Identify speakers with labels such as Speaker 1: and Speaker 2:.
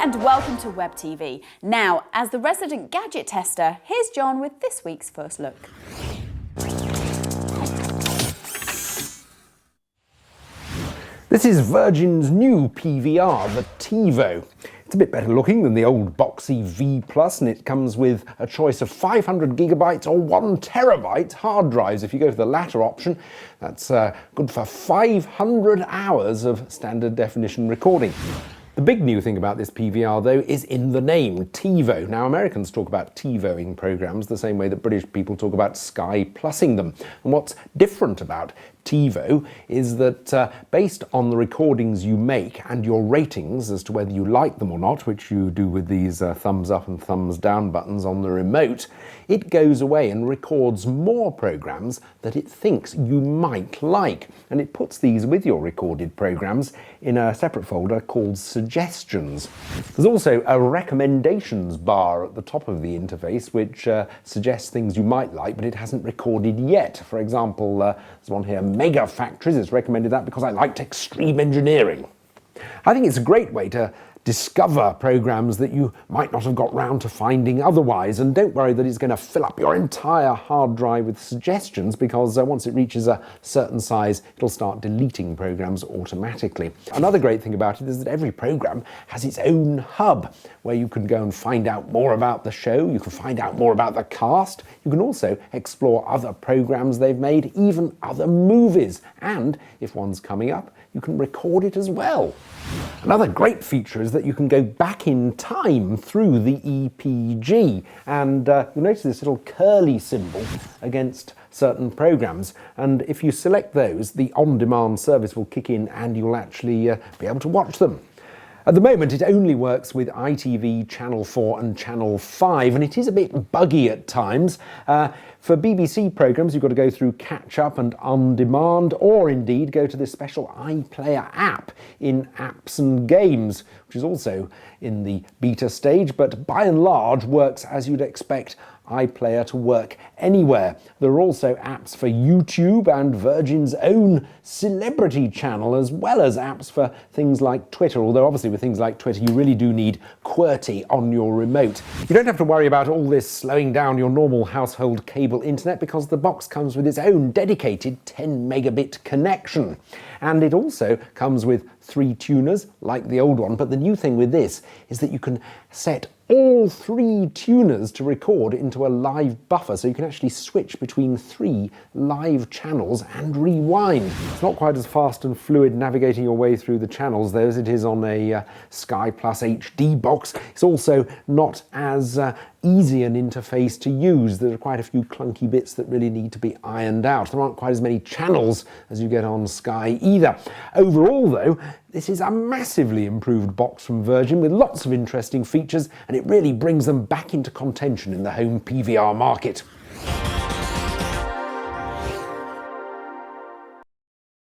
Speaker 1: Hi and welcome to Web TV. Now, as the resident gadget tester, here's John with this week's first look.
Speaker 2: This is Virgin's new PVR, the TiVo. It's a bit better looking than the old boxy V Plus, and it comes with a choice of 500 gigabytes or 1 terabyte hard drives. If you go for the latter option, that's good for 500 hours of standard definition recording. The big new thing about this PVR, though, is in the name, TiVo. Now, Americans talk about TiVoing programs the same way that British people talk about Sky Plusing them. And what's different about TiVo is that based on the recordings you make and your ratings as to whether you like them or not, which you do with these thumbs up and thumbs down buttons on the remote, it goes away and records more programs that it thinks you might like. And it puts these with your recorded programs in a separate folder called Suggestions. There's also a recommendations bar at the top of the interface which suggests things you might like but it hasn't recorded yet. For example, there's one here, Mega Factories. It's recommended that because I liked extreme engineering. I think it's a great way to discover programs that you might not have got round to finding otherwise, and don't worry that it's going to fill up your entire hard drive with suggestions, because once it reaches a certain size it'll start deleting programs automatically. Another great thing about it is that every program has its own hub where you can go and find out more about the show, you can find out more about the cast, you can also explore other programs they've made, even other movies, and if one's coming up you can record it as well. Another great feature is that you can go back in time through the EPG, and you'll notice this little curly symbol against certain programs, and if you select those, the on-demand service will kick in and you'll actually be able to watch them. At the moment, it only works with ITV, Channel 4 and Channel 5, and it is a bit buggy at times. For BBC programmes, you've got to go through Catch Up and On Demand, or indeed go to this special iPlayer app in Apps and Games, which is also in the beta stage, but by and large works as you'd expect iPlayer to work anywhere. There are also apps for YouTube and Virgin's own celebrity channel, as well as apps for things like Twitter, although obviously with things like Twitter you really do need QWERTY on your remote. You don't have to worry about all this slowing down your normal household cable internet, because the box comes with its own dedicated 10 megabit connection. And it also comes with 3 tuners like the old one, but the new thing with this is that you can set all 3 tuners to record into a live buffer, so you can actually switch between 3 live channels and rewind. It's not quite as fast and fluid navigating your way through the channels though as it is on a Sky Plus HD box. It's also not as easy an interface to use. There are quite a few clunky bits that really need to be ironed out. There aren't quite as many channels as you get on Sky either. Overall though, this is a massively improved box from Virgin with lots of interesting features, and it really brings them back into contention in the home PVR market.